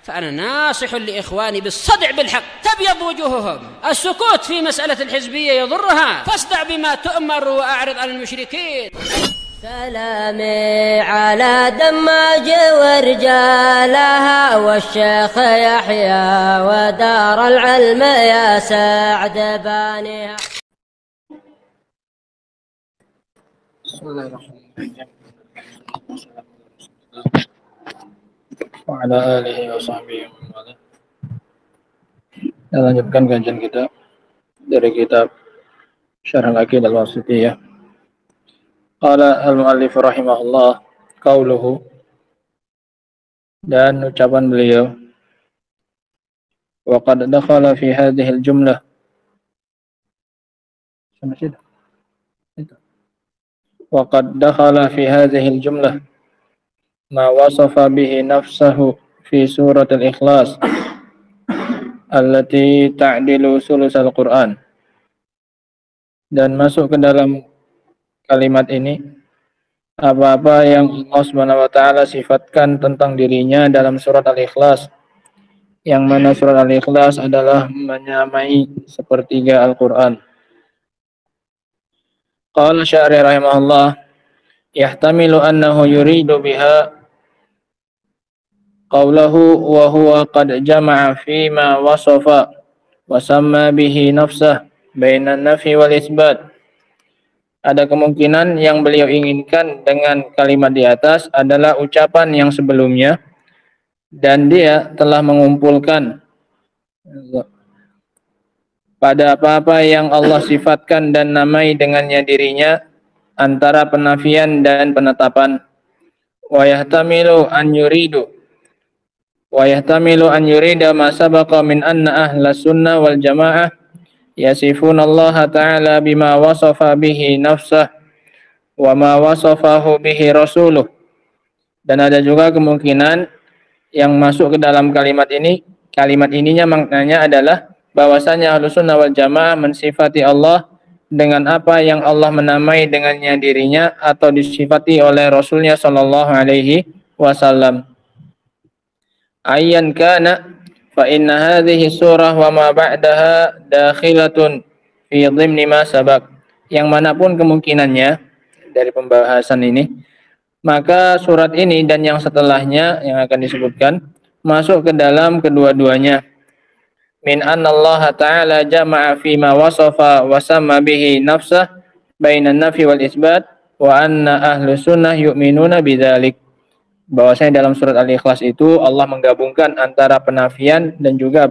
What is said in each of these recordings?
فأنا ناصح لإخواني بالصدع بالحق تبيض وجوههم. السكوت في مسألة الحزبية يضرها، فاصدع بما تؤمر وأعرض عن المشركين. سلامي على دماج ورجالها والشيخ يحيى ودار العلم يا سعد بانيها. بسم الله الرحمن الرحيم. وعلى alihi wa sahbihi wa man wala. Kita lanjutkan kajian kita dari kitab Syarh Al-Aqidah Al-Wasithiyah. Qala al-muallif rahimahullah qauluhu, dan ucapan beliau, wa qad dakhala fi hadhihi al-jumlah, wa qad dakhala fi hadhihi al-jumlah ma wasafa bihi nafsahu fi surat al-ikhlas allati ta'dilu sulusal Qur'an. Dan masuk ke dalam kalimat ini apa-apa yang Allah Subhanahu wa taala sifatkan tentang dirinya dalam surat Al-Ikhlas, yang mana surat Al-Ikhlas adalah menyamai sepertiga Al-Qur'an. Qala Sya'ri rahimahullah, yahtamilu annahu yuridu biha qawlahu wa huwa qad jama'a fima wasafa wa samma bihi nafsah bainan nafi wal isbat. Ada kemungkinan yang beliau inginkan dengan kalimat di atas adalah ucapan yang sebelumnya, dan dia telah mengumpulkan pada apa-apa yang Allah sifatkan dan namai dengannya dirinya antara penafian dan penetapan. Wa yahtamilu an yurida ma sabaqa min anna ahla sunnah wal jamaah yasifuna Allah ta'ala bima wasafa bihi nafsah wa ma wasafahu bihi rasuluh. Dan ada juga kemungkinan yang masuk ke dalam kalimat ininya maknanya adalah bahwasanya ahlu sunnah wal jamaah mensifati Allah dengan apa yang Allah menamai dengannya dirinya atau disifati oleh Rasulnya sallallahu alaihi wasallam. Ayyan kana fa inna hadhihi surah wa ma ba'daha dakhilatun fi dhimni ma sabaq. Yang manapun kemungkinannya dari pembahasan ini, maka surat ini dan yang setelahnya yang akan disebutkan masuk ke dalam kedua-duanya. Min anna Allah ta'ala jama'a fi ma wasafa wa samma bihi nafsah bainan nafi wal isbat wa anna ahlu sunnah yu'minuna bidzalik. Bahwasanya dalam surat Al-Ikhlas itu Allah menggabungkan antara penafian dan juga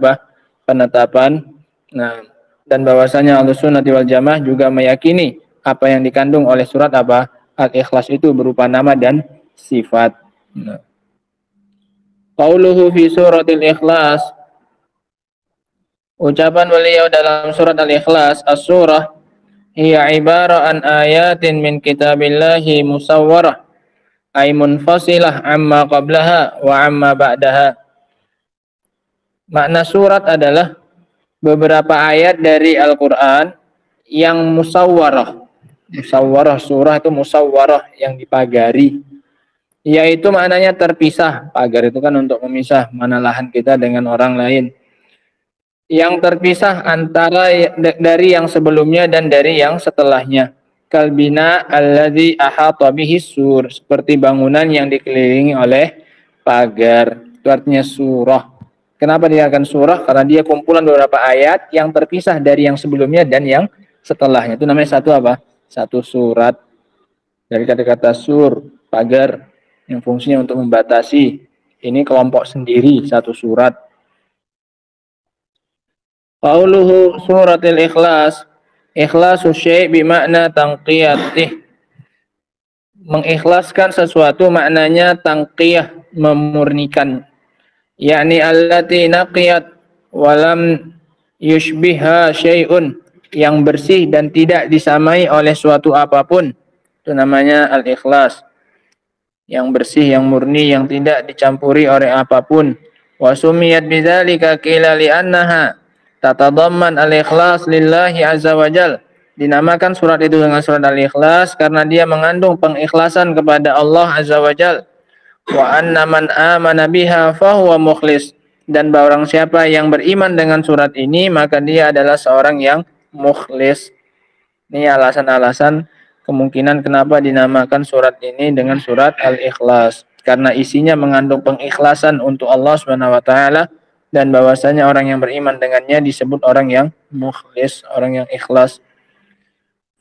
penetapan. Nah, dan bahwasanya Ahlus Sunnah wal Jamaah juga meyakini apa yang dikandung oleh surat Al-Ikhlas itu berupa nama dan sifat. Nah. Qauluhu fi suratil Ikhlas, ucapan beliau dalam surat Al-Ikhlas, as-surah hiya ibara an ayatin min kitabillahi musawwarah ay munfasilah amma qablaha wa amma ba'daha. Makna surat adalah beberapa ayat dari Al-Quran yang musawwarah. Musawwarah, surah itu musawwarah, yang dipagari. Yaitu maknanya terpisah. Pagar itu kan untuk memisah mana lahan kita dengan orang lain. Yang terpisah antara dari yang sebelumnya dan dari yang setelahnya. Kalbina alladzi ahata bihi sur, seperti bangunan yang dikelilingi oleh pagar. Itu artinya surah. Kenapa dia akan surah? Karena dia kumpulan beberapa ayat yang terpisah dari yang sebelumnya dan yang setelahnya. Itu namanya satu surat. Dari kata-kata sur, pagar, yang fungsinya untuk membatasi. Ini kelompok sendiri, satu surat. Qauluhu suratil Ikhlas, ikhlasu syai' bimakna tanqiyatih. Mengikhlaskan sesuatu maknanya tanqiyah, memurnikan. Yakni allati naqiyat walam yushbiha syai'un, yang bersih dan tidak disamai oleh suatu apapun. Itu namanya al-ikhlas. Yang bersih, yang murni, yang tidak dicampuri oleh apapun. Wa sumiyat bidzalika qila li'annaha tatadamman al-ikhlas lillahi azza wa jal. Dinamakan surat itu dengan surat Al-Ikhlas karena dia mengandung pengikhlasan kepada Allah azza wa jal. Wa anna man amana biha fahuwa mukhlis. Dan barang siapa yang beriman dengan surat ini, maka dia adalah seorang yang mukhlis. Ini alasan-alasan kemungkinan kenapa dinamakan surat ini dengan surat Al-Ikhlas. Karena isinya mengandung pengikhlasan untuk Allah Subhanahu wa taala, dan bahwasanya orang yang beriman dengannya disebut orang yang mukhlis, orang yang ikhlas.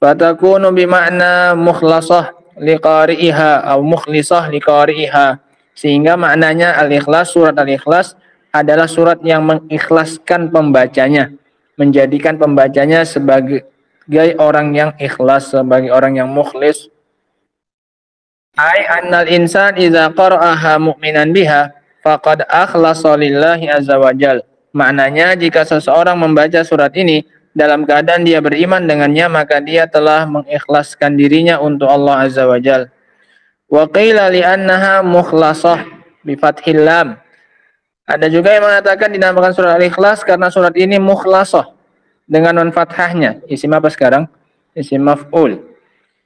Fatakunu bima'na mukhlasah liqari'iha atau mukhlisah liqari'iha. Sehingga maknanya Al-Ikhlas, surat Al-Ikhlas adalah surat yang mengikhlaskan pembacanya, menjadikan pembacanya sebagai orang yang ikhlas, sebagai orang yang mukhlis. Ai annal insan idza qara'aha mu'minan biha faqad akhlasa lillahi azza wajal. Maknanya jika seseorang membaca surat ini dalam keadaan dia beriman dengannya, maka dia telah mengikhlaskan dirinya untuk Allah azza wajal. Wa qila li annaha mukhlasah bi fathil lam. Ada juga yang mengatakan dinamakan surat Al-Ikhlas karena surat ini mukhlasah dengan non fathahnya. Isim apa sekarang? Isim maf'ul.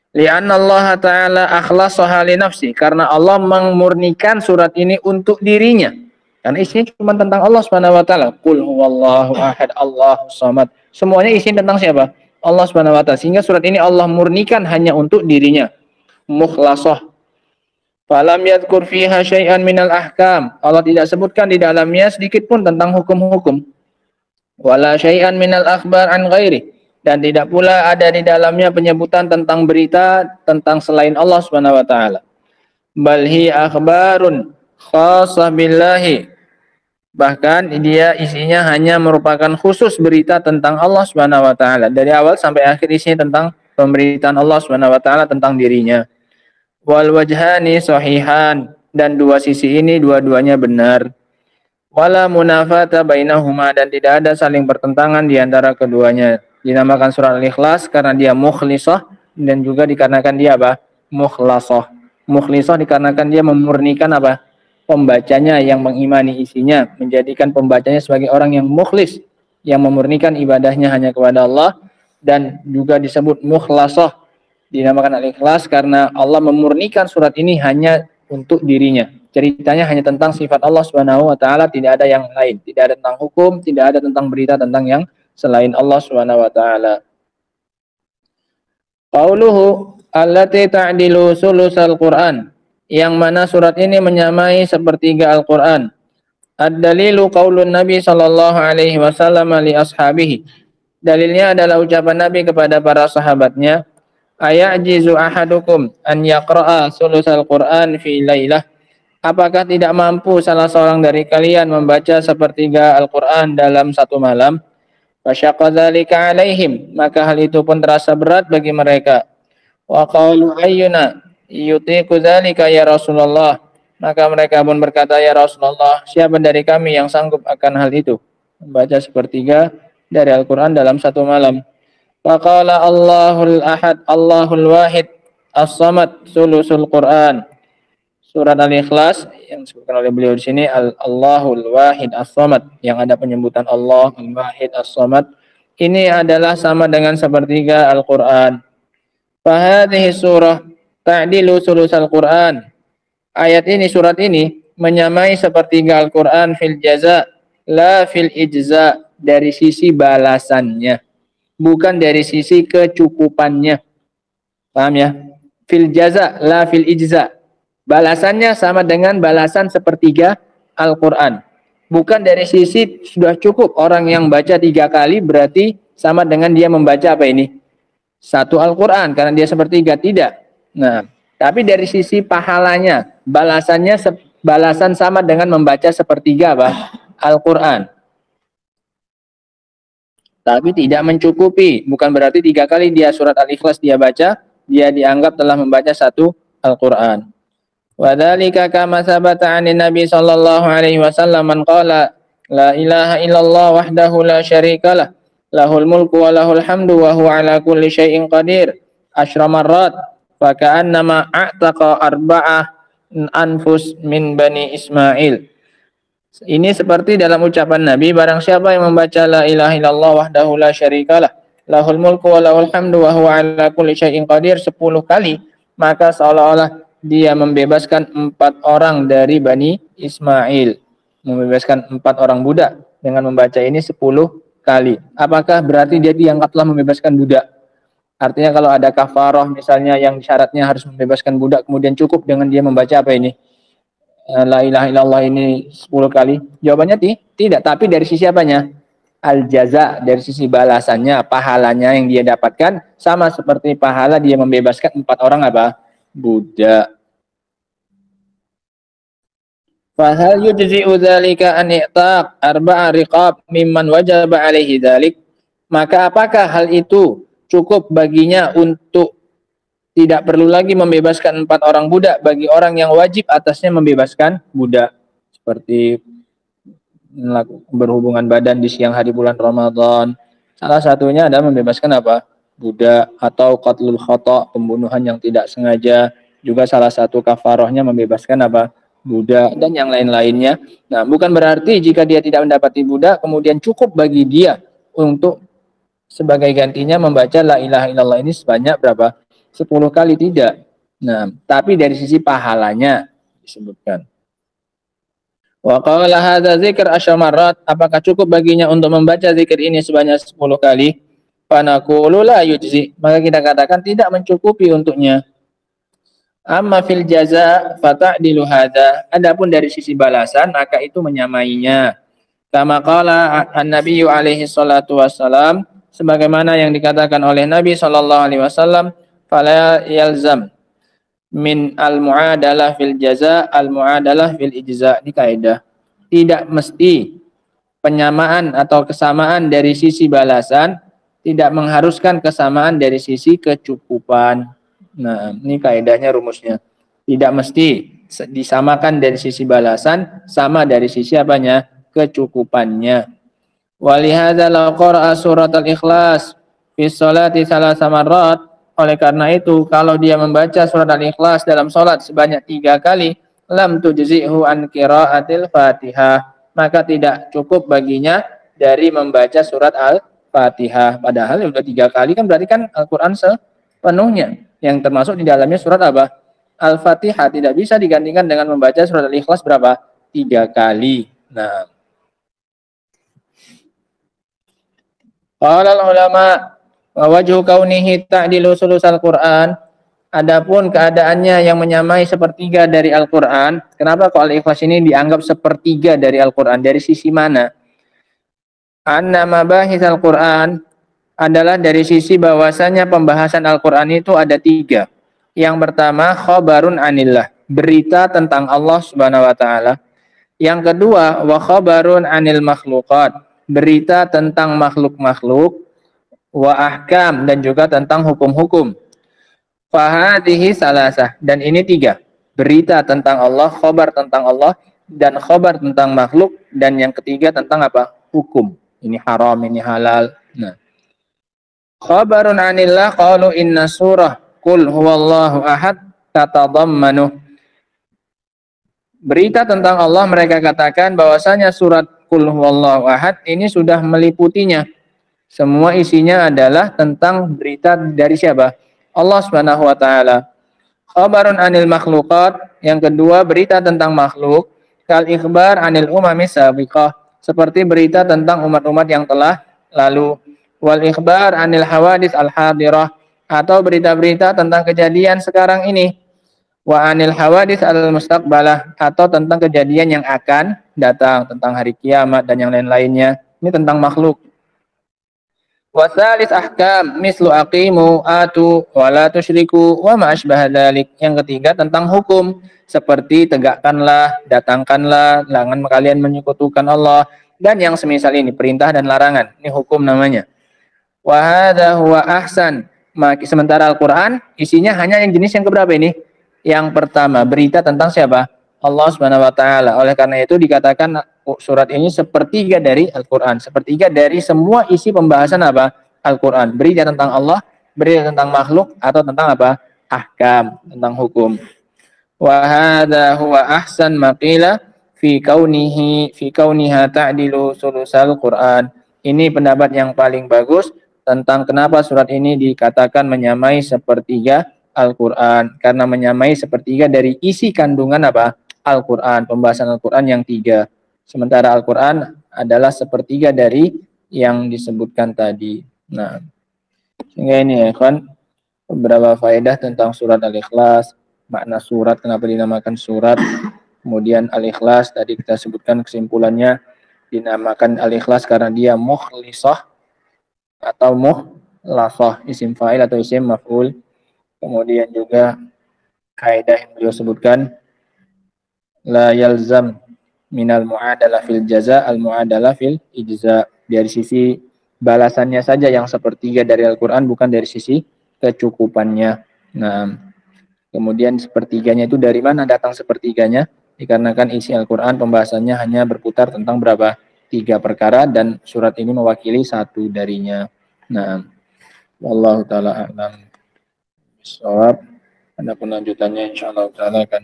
Li'anna Allah Ta'ala akhlasaha li nafsi, karena Allah memurnikan surat ini untuk dirinya. Karena isinya cuma tentang Allah Subhanahu wa taala. Qul huwallahu ahad, Allahus samad. Semuanya isinya tentang siapa? Allah Subhanahu wa taala. Sehingga surat ini Allah murnikan hanya untuk dirinya. Mukhlasah. Falam yadhkur fiha syai'an minal ahkam. Allah tidak sebutkan di dalamnya sedikit pun tentang hukum-hukum. Wala syai'an minal akhbar an ghairi. Dan tidak pula ada di dalamnya penyebutan tentang berita tentang selain Allah Subhanahu wa taala. Bal hi akhbarun khassah billahi. Bahkan dia isinya hanya merupakan khusus berita tentang Allah Subhanahu wa taala. Dari awal sampai akhir isinya tentang pemberitaan Allah Subhanahu wa taala tentang dirinya. Wal wajhani sahihan, dan dua sisi ini dua-duanya benar. Wala munafata bainahuma, dan tidak ada saling bertentangan di antara keduanya. Dinamakan surat Al-Ikhlas karena dia mukhlisah, dan juga dikarenakan dia apa? Mukhlasah. Mukhlisah dikarenakan dia memurnikan apa? Pembacanya yang mengimani isinya, menjadikan pembacanya sebagai orang yang mukhlis, yang memurnikan ibadahnya hanya kepada Allah, dan juga disebut mukhlasah. Dinamakan Al-Ikhlas karena Allah memurnikan surat ini hanya untuk dirinya. Ceritanya hanya tentang sifat Allah Subhanahu wa taala, tidak ada yang lain, tidak ada tentang hukum, tidak ada tentang berita tentang yang selain Allah Subhanahu wa taala. Qauluhu allati ta'dilu sulusal Qur'an, yang mana surat ini menyamai sepertiga Al-Qur'an. Ad-dalilu qaulun Nabi sallallahu alaihi wasallam li ashabihi. Dalilnya adalah ucapan Nabi kepada para sahabatnya, ayajizu ahadukum an yaqra'a sulusal Qur'an fi lailah. Apakah tidak mampu salah seorang dari kalian membaca sepertiga Al-Qur'an dalam satu malam? Fasyaqqa dzalika alaihim, maka hal itu pun terasa berat bagi mereka. Wa qalu ayyuna yutiqu dzalika ya Rasulullah, maka mereka pun berkata, ya Rasulullah, siapa dari kami yang sanggup akan hal itu, membaca sepertiga dari Al-Qur'an dalam satu malam. Faqala Allahul ahad, Allahul wahid, as-samad, sulusul Qur'an. Surat Al-Ikhlas yang disebutkan oleh beliau di sini Allahul Wahid As-Samad, yang ada penyebutan Allah Al-Wahid As-Samad, ini adalah sama dengan sepertiga Al-Qur'an. Fahadhihi surah ta'dilu sulusal Qur'an. Ayat ini, surat ini menyamai sepertiga Al-Qur'an fil jaza la fil ijza, dari sisi balasannya, bukan dari sisi kecukupannya. Paham ya? Fil jaza la fil ijza. Balasannya sama dengan balasan sepertiga Al-Quran. Bukan dari sisi sudah cukup orang yang baca 3 kali berarti sama dengan dia membaca apa ini? Satu Al-Quran karena dia sepertiga. Tidak. Nah, tapi dari sisi pahalanya, balasannya balasan sama dengan membaca sepertiga apa? Al-Quran. Tapi tidak mencukupi. Bukan berarti 3 kali dia surat Al-Ikhlas dia baca, dia dianggap telah membaca satu Al-Quran. Wadzalika kama sabata 'anin Nabi sallallahu alaihi wasallam man qala la ilaha illallah wahdahu la syarikalah lahul mulku wa lahul hamdu wa huwa ala kulli syai'in qadir asyra marrat fa ka'annama a'taqa arba'ah anfus min bani Ismail. Ini seperti dalam ucapan Nabi, barang siapa yang membaca la ilaha illallah wahdahu la syarikalah lahul mulku wa lahul hamdu wa huwa ala kulli syai'in qadir 10 kali, maka seolah-olah dia membebaskan 4 orang dari Bani Ismail. membebaskan 4 orang budak dengan membaca ini 10 kali. Apakah berarti dia dianggap telah membebaskan budak? Artinya kalau ada kafarah misalnya yang syaratnya harus membebaskan budak, kemudian cukup dengan dia membaca apa ini? La ilaha illallah ini 10 kali. Jawabannya tidak, tapi dari sisi apanya? Al-jaza, dari sisi balasannya, pahalanya yang dia dapatkan sama seperti pahala dia membebaskan 4 orang apa? Budak. Fahal yujzi'u dzalika an i'taq arba'a riqab mimman wajaba alaihi dzalik? Maka apakah hal itu cukup baginya untuk tidak perlu lagi membebaskan 4 orang budak bagi orang yang wajib atasnya membebaskan budak, seperti berhubungan badan di siang hari bulan Ramadan. Salah satunya adalah membebaskan apa? Budak, atau qatlul khata', pembunuhan yang tidak sengaja, juga salah satu kafarahnya membebaskan apa? Budak, dan yang lain-lainnya. Nah, bukan berarti jika dia tidak mendapati budak kemudian cukup bagi dia untuk sebagai gantinya membaca la ilaha illallah ini sebanyak berapa? 10 kali, tidak. Nah, tapi dari sisi pahalanya disebutkan. Wa qala hadza dzikr asyamarat, apakah cukup baginya untuk membaca zikir ini sebanyak 10 kali? Fanaqulu la yujzi, maka kita katakan tidak mencukupi untuknya. Amma fil jaza fata'dilu hadza, adapun dari sisi balasan maka itu menyamainya. Kama qala an-nabiy alaihi salatu wassalam, sebagaimana yang dikatakan oleh Nabi sallallahu alaihi wasallam, fala yalzam min al-muadalah fil jaza al-muadalah fil ijza. Ini kaidah. Tidak mesti penyamaan atau kesamaan dari sisi balasan tidak mengharuskan kesamaan dari sisi kecukupan. Nah, ini kaidahnya, rumusnya. Tidak mesti disamakan dari sisi balasan sama dari sisi apanya? Kecukupannya. Walihadza law qara'a surat al-ikhlas fi sholati salasa marrat, oleh karena itu kalau dia membaca surat al-ikhlas dalam salat sebanyak 3 kali, lam tujzi'hu an qira'atil fatihah, maka tidak cukup baginya dari membaca surat al-fatihah. Padahal sudah 3 kali kan berarti kan Al-Qur'an sepenuhnya, yang termasuk di dalamnya surat apa? Al-Fatihah. Tidak bisa digantikan dengan membaca surat al-ikhlas berapa? 3 kali. Nah, qala ulama wa wajhu kaunihi ta'dilu sulusal Qur'an, adapun keadaannya yang menyamai sepertiga dari Al-Qur'an. Kenapa kok al-ikhlas ini dianggap sepertiga dari Al-Qur'an? Dari sisi mana? Anna mabahis Al-Qur'an adalah dari sisi bahwasanya pembahasan Al-Qur'an itu ada 3. Yang pertama, khabarun anillah, berita tentang Allah Subhanahu wa taala. Yang kedua, wa khabarun anil makhluqat, berita tentang makhluk-makhluk, wa ahkam, dan juga tentang hukum-hukum. Fahadhihi salasah, dan ini 3. Berita tentang Allah, khabar tentang Allah, dan khabar tentang makhluk, dan yang ketiga tentang apa? Hukum. Ini haram, ini halal. Nah, khabarun anillah qalu inna surah qul huwallahu ahad tatadammanu. Berita tentang Allah, mereka katakan bahwasanya surat qul huwallahu ahad ini sudah meliputinya. Semua isinya adalah tentang berita dari siapa? Allah Subhanahu wa taala. Khabarun anil makhluqat, yang kedua berita tentang makhluk, kal ikhbar anil umami sabiqah, seperti berita tentang umat-umat yang telah lalu. Wal ikhbar anil hawadits al hadirah, atau berita-berita tentang kejadian sekarang ini. Wa anil hawadits al mustaqbalah, atau tentang kejadian yang akan datang, tentang hari kiamat dan yang lain-lainnya. Ini tentang makhluk. Wasalis ahkam mislu aqimu atu wala tusyriku wa ma asbaha dzalik. Yang ketiga tentang hukum, seperti tegakkanlah, datangkanlah, jangan kalian menyekutukan Allah, dan yang semisal ini, perintah dan larangan. Ini hukum namanya. Wa hadza huwa ahsan. Sementara Al-Qur'an isinya hanya yang jenis yang keberapa ini? Yang pertama, berita tentang siapa? Allah Subhanahu wa taala. Oleh karena itu dikatakan surat ini sepertiga dari Al-Qur'an, sepertiga dari semua isi pembahasan apa? Al-Qur'an. Berita tentang Allah, berita tentang makhluk, atau tentang apa? Ahkam, tentang hukum. Wa hadza huwa ahsan maqila fi kauniha ta'dilu sulusal Qur'an. Ini pendapat yang paling bagus tentang kenapa surat ini dikatakan menyamai sepertiga Al-Qur'an, karena menyamai sepertiga dari isi kandungan apa? Al-Qur'an, pembahasan Al-Qur'an yang 3. Sementara Al-Quran adalah sepertiga dari yang disebutkan tadi. Nah, sehingga ini ya kan beberapa faedah tentang surat Al-Ikhlas, makna surat, kenapa dinamakan surat. Kemudian Al-Ikhlas tadi kita sebutkan kesimpulannya dinamakan Al-Ikhlas karena dia mukhlisah atau mukhlasah, isim fa'il atau isim maf'ul. Kemudian juga kaidah yang beliau sebutkan la yalzam minal mu'adalah fil jaza al mu'adalah fil ijza. Dari sisi balasannya saja yang sepertiga dari Al-Quran, bukan dari sisi kecukupannya. Nah, kemudian sepertiganya itu dari mana datang sepertiganya? Dikarenakan isi Al-Quran pembahasannya hanya berputar tentang berapa? 3 perkara dan surat ini mewakili 1 darinya. Nah, wallahu ta'ala a'lam bishawab. Adapun lanjutannya insyaallah ta'ala akan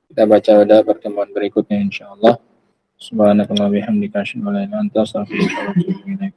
kita baca pada pertemuan berikutnya insyaallah. Subhanakallahumma wa bihamdika asyhadu an la ilaha illa anta astaghfiruka wa atubu ilaik.